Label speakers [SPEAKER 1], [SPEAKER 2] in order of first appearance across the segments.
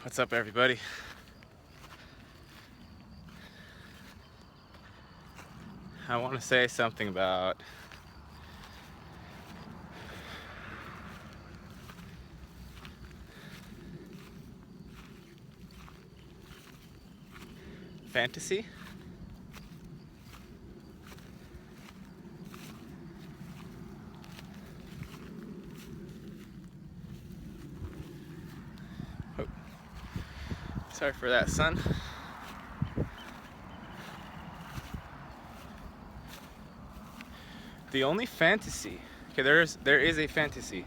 [SPEAKER 1] What's up, everybody? I want to say something about fantasy. Oh, sorry for that, son. The only fantasy, okay, there is a fantasy,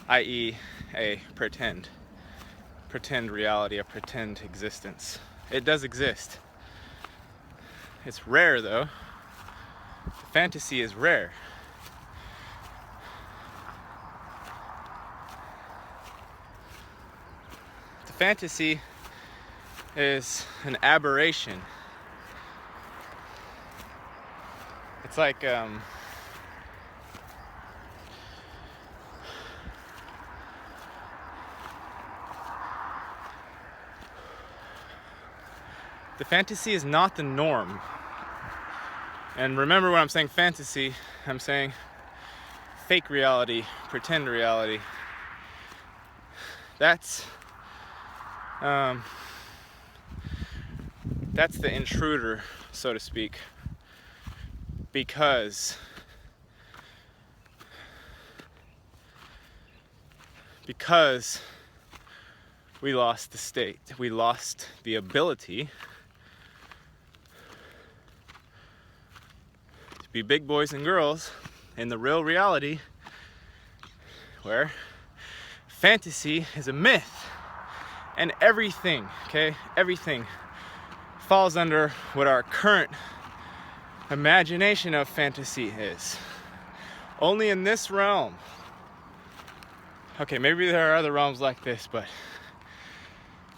[SPEAKER 1] i.e. a pretend reality, a pretend existence. It does exist. It's rare though. Fantasy is rare. The fantasy is an aberration. It's like the fantasy is not the norm. And remember, when I'm saying fantasy, I'm saying fake reality, pretend reality. That's the intruder, so to speak, because we lost the state, we lost the ability to be big boys and girls in the real reality, where fantasy is a myth, and everything falls under what our current imagination of fantasy is. Only in this realm. Okay, maybe there are other realms like this, but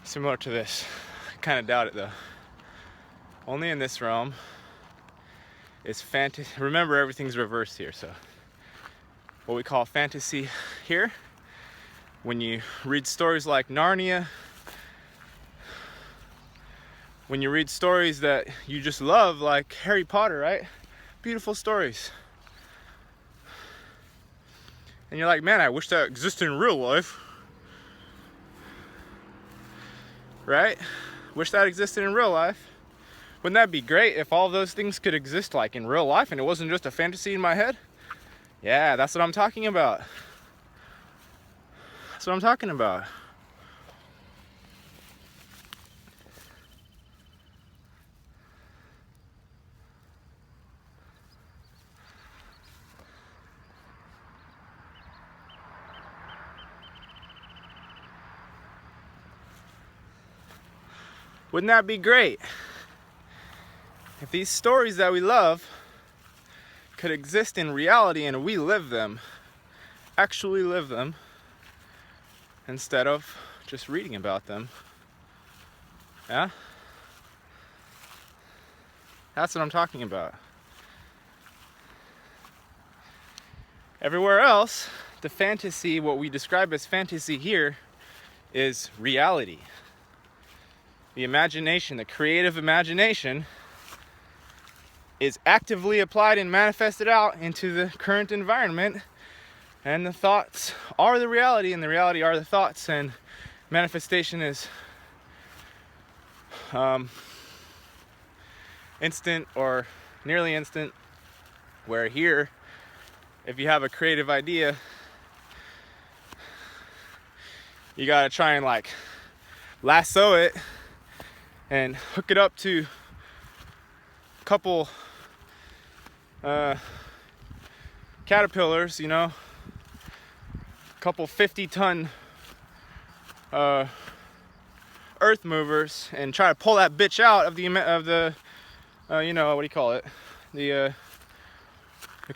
[SPEAKER 1] similar to this. I kind of doubt it though. Only in this realm is fantasy. Remember, everything's reversed here, so what we call fantasy here, when you read stories like Narnia, when you read stories that you just love, like Harry Potter, right? Beautiful stories. And you're like, man, I wish that existed in real life. Right? Wish that existed in real life. Wouldn't that be great if all of those things could exist like in real life and it wasn't just a fantasy in my head? Yeah, that's what I'm talking about. That's what I'm talking about. Wouldn't that be great if these stories that we love could exist in reality and we live them, actually live them, instead of just reading about them? Yeah? That's what I'm talking about. Everywhere else, the fantasy, what we describe as fantasy here, is reality. The imagination, the creative imagination, is actively applied and manifested out into the current environment, and the thoughts are the reality, and the reality are the thoughts, and manifestation is instant or nearly instant, where here, if you have a creative idea, you gotta try and like lasso it and hook it up to a couple caterpillars, you know, a couple 50-ton earth movers, and try to pull that bitch out of the you know, what do you call it, the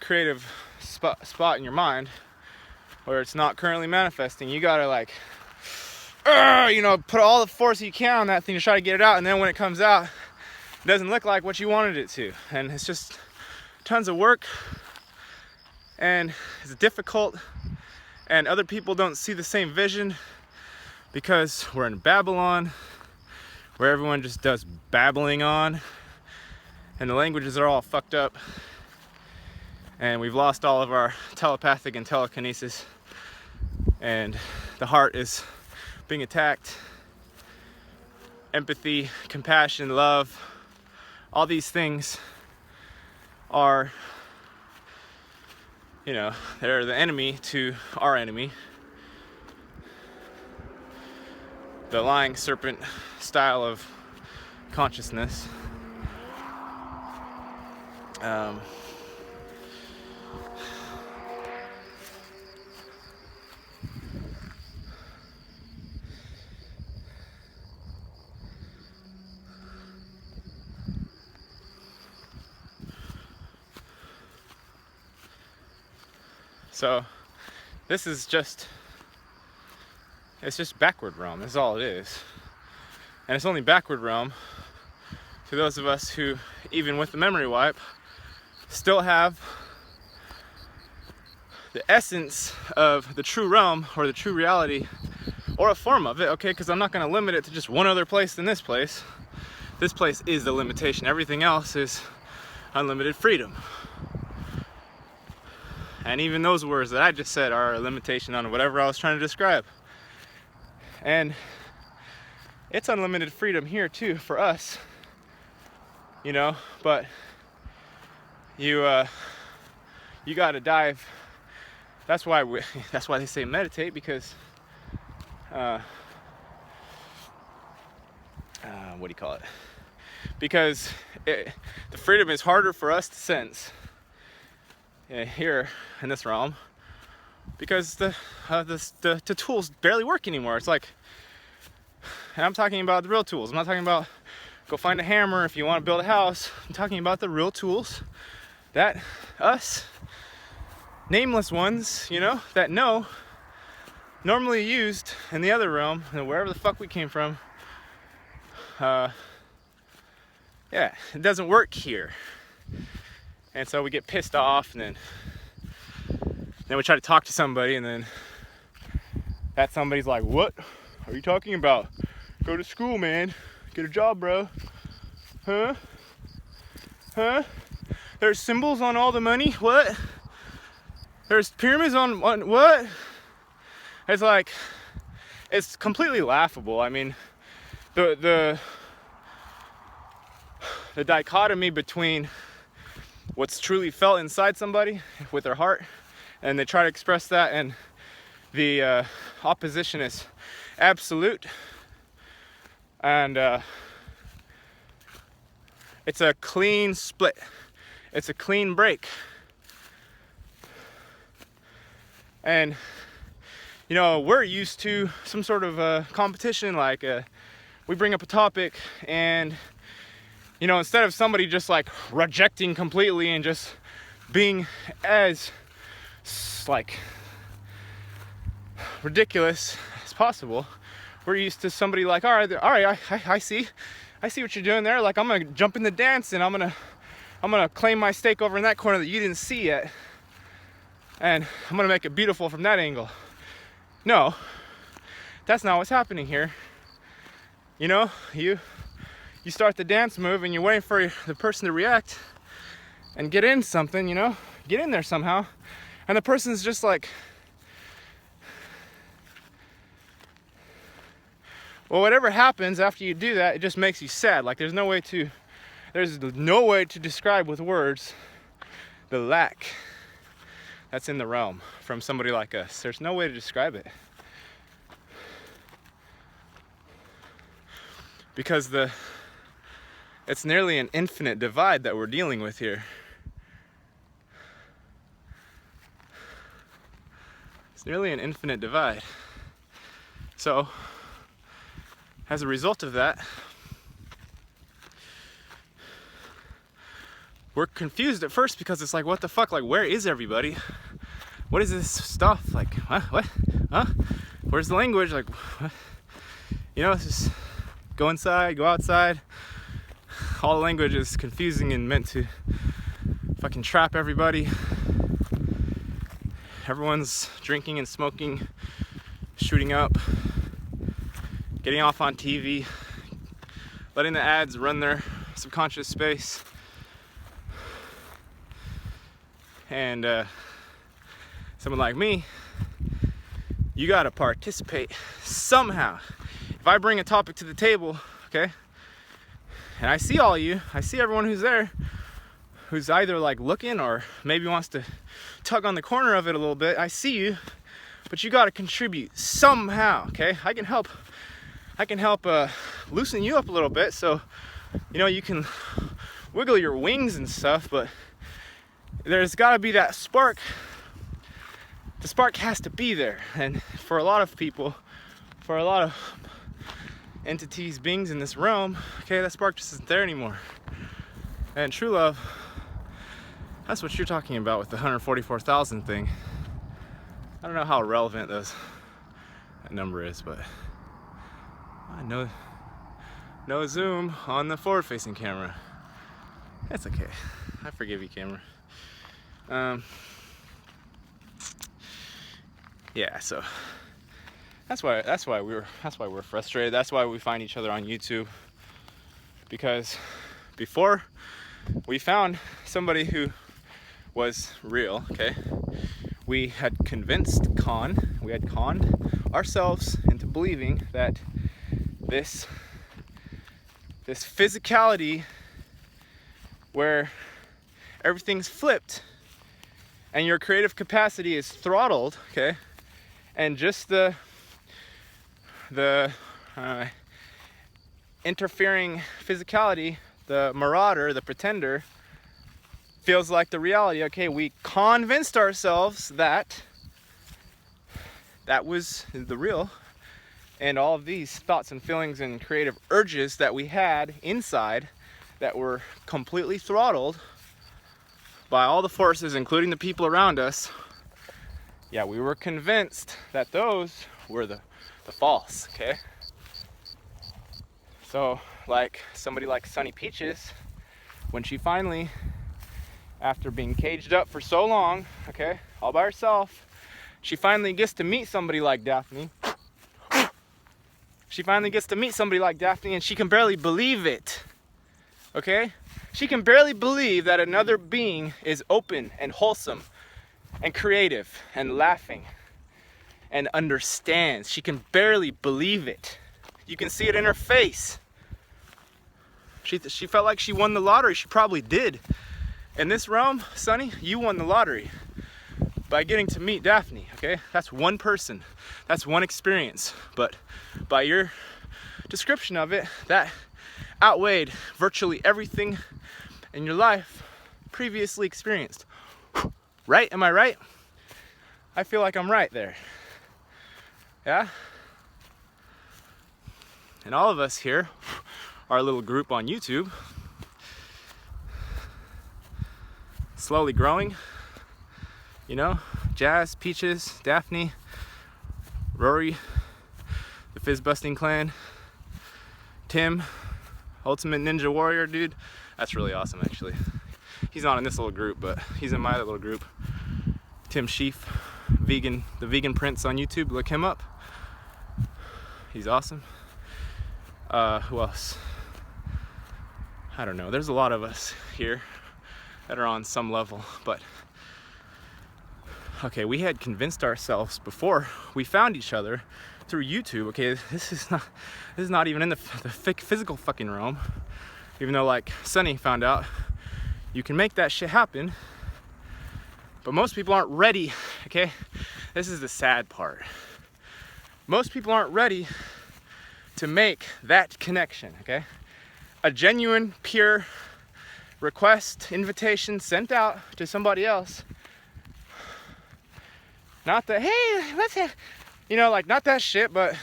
[SPEAKER 1] creative spot in your mind where it's not currently manifesting. You gotta like, you know, put all the force you can on that thing to try to get it out, and then when it comes out, it doesn't look like what you wanted it to, and it's just tons of work, and it's difficult, and other people don't see the same vision, because we're in Babylon, where everyone just does babbling on, and the languages are all fucked up, and we've lost all of our telepathic and telekinesis, and the heart is being attacked. Empathy, compassion, love, all these things are, you know, they're the enemy to our enemy. The lying serpent style of consciousness. So this is just, it's just backward realm, that's all it is. And it's only backward realm to those of us who, even with the memory wipe, still have the essence of the true realm, or the true reality, or a form of it, okay? Because I'm not going to limit it to just one other place than this place. This place is the limitation. Everything else is unlimited freedom. And even those words that I just said are a limitation on whatever I was trying to describe. And it's unlimited freedom here too for us, you know, but you got to dive. That's why they say meditate, because what do you call it? Because the freedom is harder for us to sense here in this realm, because the tools barely work anymore. It's like, and I'm talking about the real tools. I'm not talking about go find a hammer if you want to build a house. I'm talking about the real tools that us nameless ones, you know, that know, normally used in the other realm, and wherever the fuck we came from. Yeah, it doesn't work here. And so we get pissed off, and then we try to talk to somebody, and then that somebody's like, "What are you talking about? Go to school, man. Get a job, bro. Huh? There's symbols on all the money? What? There's pyramids on what?" It's like, it's completely laughable. I mean, the dichotomy between what's truly felt inside somebody with their heart, and they try to express that, and the opposition is absolute, and it's a clean split, it's a clean break. And you know, we're used to some sort of competition, like we bring up a topic, and you know, instead of somebody just like rejecting completely and just being as like ridiculous as possible, we're used to somebody like, all right, I see what you're doing there. Like, I'm gonna jump in the dance, and I'm gonna claim my stake over in that corner that you didn't see yet, and I'm gonna make it beautiful from that angle. No, that's not what's happening here. You know, you start the dance move, and you're waiting for the person to react and get in something, you know, get in there somehow, and the person's just like, well, whatever happens after you do that, it just makes you sad. Like, there's no way to describe with words the lack that's in the realm from somebody like us. There's no way to describe it, because it's nearly an infinite divide that we're dealing with here. It's nearly an infinite divide. So, as a result of that, we're confused at first, because it's like, what the fuck? Like, where is everybody? What is this stuff? Like, what? Huh? Where's the language? Like, what? You know, it's just go inside, go outside. All the language is confusing and meant to fucking trap everybody. Everyone's drinking and smoking, shooting up. getting off on TV, letting the ads run their subconscious space, and someone like me, you gotta participate somehow. If I bring a topic to the table, okay, and I see all you, I see everyone who's there, who's either like looking or maybe wants to tug on the corner of it a little bit, I see you, but you gotta contribute somehow, okay? I can help loosen you up a little bit, so you know you can wiggle your wings and stuff, but there's gotta be that spark. The spark has to be there, and for a lot of people, for a lot of entities, beings in this realm, okay, that spark just isn't there anymore. And true love, that's what you're talking about with the 144,000 thing. I don't know how relevant that number is, but I know no zoom on the forward-facing camera. That's okay. I forgive you, camera. Yeah, so that's why we're frustrated. That's why we find each other on YouTube, because before we found somebody who was real, okay, we had conned ourselves into believing that this physicality where everything's flipped and your creative capacity is throttled, okay, and just the interfering physicality, the marauder, the pretender, feels like the reality. Okay, we convinced ourselves that that was the real, and all of these thoughts and feelings and creative urges that we had inside that were completely throttled by all the forces, including the people around us. Yeah, we were convinced that those were the false, okay? So, like somebody like Sunny Peaches, when she finally, after being caged up for so long, okay, all by herself, she finally gets to meet somebody like Daphne. She finally gets to meet somebody like Daphne, and she can barely believe it, okay? She can barely believe that another being is open and wholesome and creative and laughing and understands. She can barely believe it. You can see it in her face. She felt like she won the lottery. She probably did. In this realm, Sunny, you won the lottery by getting to meet Daphne, okay? That's one person. That's one experience. But by your description of it, that outweighed virtually everything in your life previously experienced. Right? Am I right? I feel like I'm right there. Yeah? And all of us here, our little group on YouTube, slowly growing, you know, Jazz, Peaches, Daphne, Rory, the Fizz Busting Clan, Tim, Ultimate Ninja Warrior, dude. That's really awesome, actually. He's not in this little group, but he's in my little group. Tim Sheaf, the Vegan Prince on YouTube, look him up. He's awesome. Who else? I don't know. There's a lot of us here that are on some level, but okay, we had convinced ourselves before we found each other through YouTube. Okay, this is not even in the physical fucking realm. Even though, like Sunny found out, you can make that shit happen, but most people aren't ready. Okay, this is the sad part. Most people aren't ready to make that connection. Okay, a genuine, pure request, invitation sent out to somebody else. Not the, hey, let's have, you know, like not that shit, but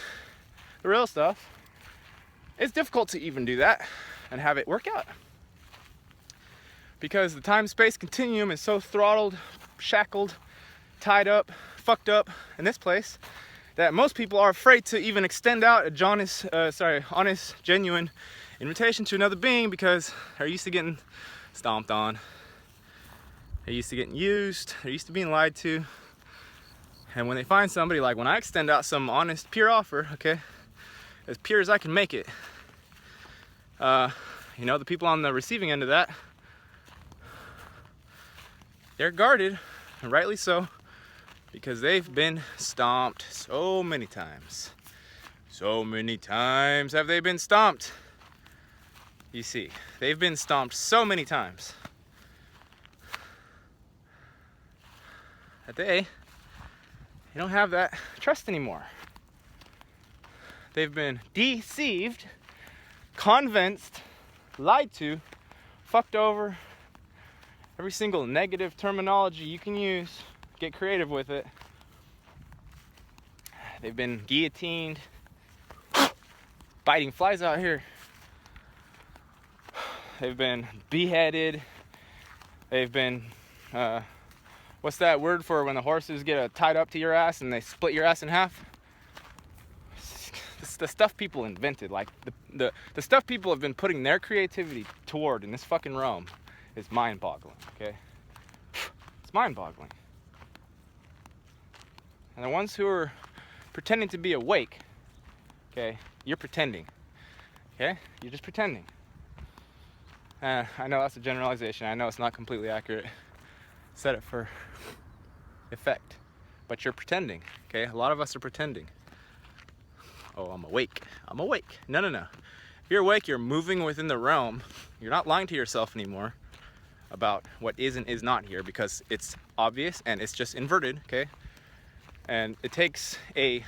[SPEAKER 1] the real stuff. It's difficult to even do that and have it work out, because the time-space continuum is so throttled, shackled, tied up, fucked up in this place that most people are afraid to even extend out a honest, genuine invitation to another being, because they're used to getting stomped on, they're used to getting used, they're used to being lied to. And when they find somebody, like when I extend out some honest, pure offer, okay, as pure as I can make it. You know, the people on the receiving end of that, they're guarded, and rightly so, because they've been stomped so many times. So many times have they been stomped. You see, they've been stomped so many times that they don't have that trust anymore. They've been deceived, convinced, lied to, fucked over. Every single negative terminology you can use, get creative with it. They've been guillotined, biting flies out here. They've been beheaded. They've been, what's that word for when the horses get tied up to your ass and they split your ass in half? The stuff people invented, like the stuff people have been putting their creativity toward in this fucking realm is mind-boggling, okay? It's mind-boggling. And the ones who are pretending to be awake, okay, you're pretending, okay? You're just pretending. I know that's a generalization. I know it's not completely accurate. Said it for effect. But you're pretending, okay? A lot of us are pretending. Oh, I'm awake. I'm awake. No. If you're awake, you're moving within the realm. You're not lying to yourself anymore about what is and is not here, because it's obvious and it's just inverted, okay? And it takes a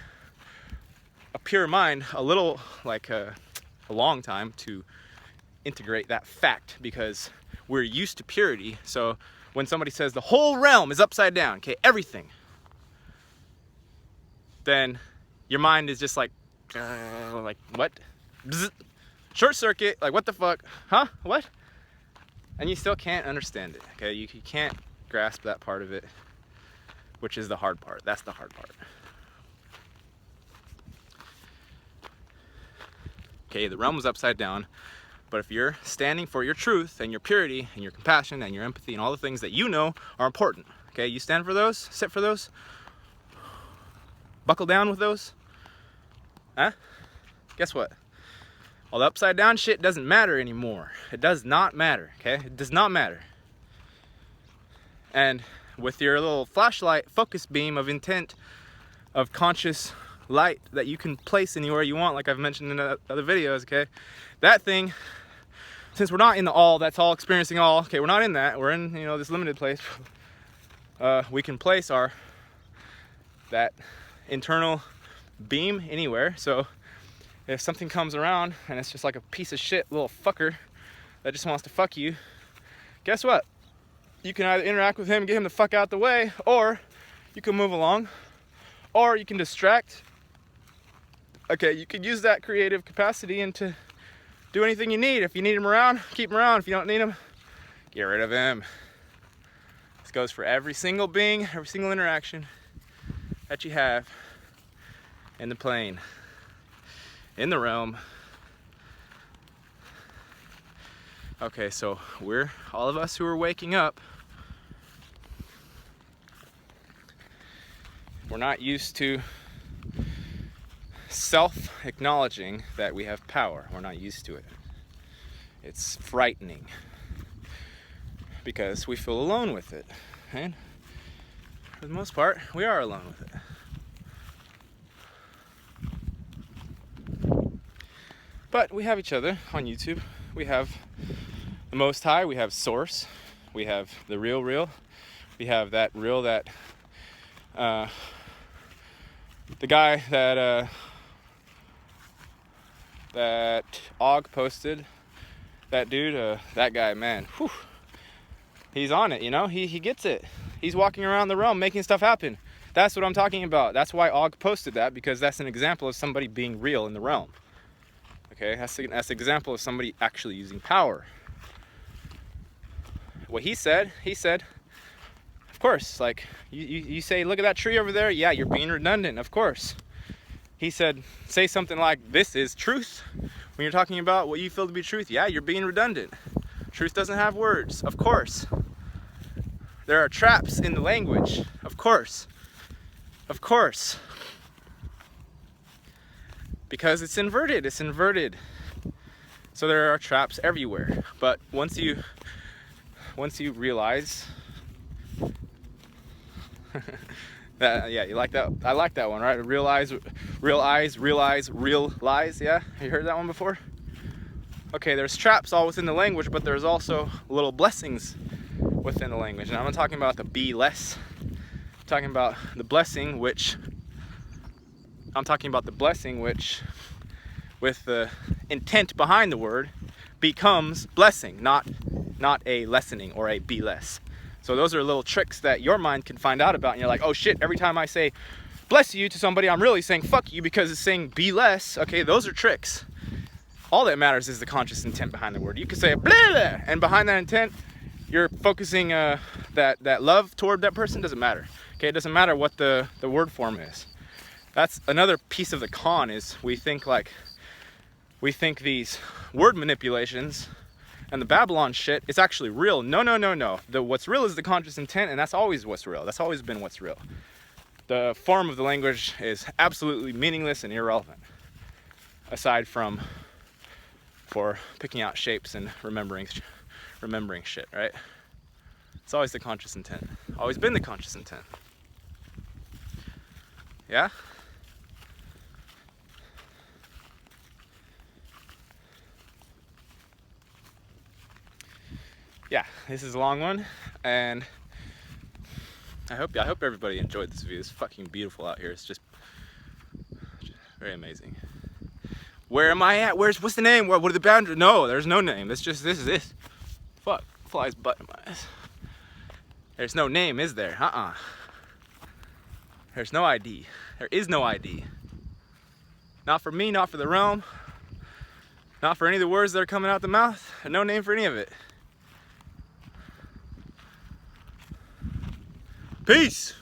[SPEAKER 1] pure mind a little, like a long time to integrate that fact, because we're used to purity. So when somebody says the whole realm is upside down, okay, everything, then your mind is just like what? Bzz. Short circuit, like what the fuck? Huh? What? And you still can't understand it, okay? You can't grasp that part of it, which is the hard part. That's the hard part. Okay, the realm is upside down, but if you're standing for your truth and your purity and your compassion and your empathy and all the things that you know are important, okay, you stand for those, sit for those, buckle down with those, huh? Guess what? All the upside down shit doesn't matter anymore. It does not matter, okay? It does not matter. And with your little flashlight focus beam of intent, of conscious light that you can place anywhere you want, like I've mentioned in other videos, okay? That thing, since we're not in the all, that's all experiencing all, okay, we're not in that, we're in, you know, this limited place, we can place that internal beam anywhere. So if something comes around and it's just like a piece of shit little fucker that just wants to fuck you, guess what? You can either interact with him, get him the fuck out the way, or you can move along, or you can distract. Okay, you could use that creative capacity and to do anything you need. If you need him around, keep him around. If you don't need him, get rid of him. This goes for every single being, every single interaction that you have in the plane, in the realm. Okay, so we're, all of us who are waking up, we're not used to self-acknowledging that we have power. We're not used to it. It's frightening because we feel alone with it. And for the most part, we are alone with it. But we have each other on YouTube. We have the Most High, we have Source, we have the real, we have that real that the guy that that Og posted, that dude, that guy, man, whew, he's on it, you know, he gets it. He's walking around the realm making stuff happen. That's what I'm talking about. That's why Og posted that, because that's an example of somebody being real in the realm. Okay, that's an example of somebody actually using power. What he said, of course, like, you say, look at that tree over there, yeah, you're being redundant, of course. He said, say something like, this is truth. When you're talking about what you feel to be truth, yeah, you're being redundant. Truth doesn't have words, of course. There are traps in the language, of course. Of course. Because it's inverted. It's inverted. So there are traps everywhere. But once you realize that, yeah, you like that? I like that one, right? Realize, realize, real lies. Yeah, you heard that one before? Okay, there's traps all within the language, but there's also little blessings within the language. And I'm not talking about the be less. I'm talking about the blessing, which with the intent behind the word becomes blessing, not a lessening or a be less. So those are little tricks that your mind can find out about, and you're like, oh shit, every time I say bless you to somebody, I'm really saying fuck you because it's saying be less. Okay, those are tricks. All that matters is the conscious intent behind the word. You could say blah, blah, and behind that intent, you're focusing that love toward that person. Doesn't matter. Okay, it doesn't matter what the word form is. That's another piece of the con, is we think these word manipulations and the Babylon shit is actually real. No. What's real is the conscious intent, and that's always what's real. That's always been what's real. The form of the language is absolutely meaningless and irrelevant, aside from for picking out shapes and remembering shit, right? It's always the conscious intent. Always been the conscious intent. Yeah? Yeah, this is a long one, and I hope everybody enjoyed this view. It's fucking beautiful out here. It's just very amazing. Where am I at? What's the name? What are the boundaries? No, there's no name. This is it. Fuck, flies butt in my eyes. There's no name, is there? There's no ID. There is no ID. Not for me, not for the realm, not for any of the words that are coming out the mouth. No name for any of it. Peace.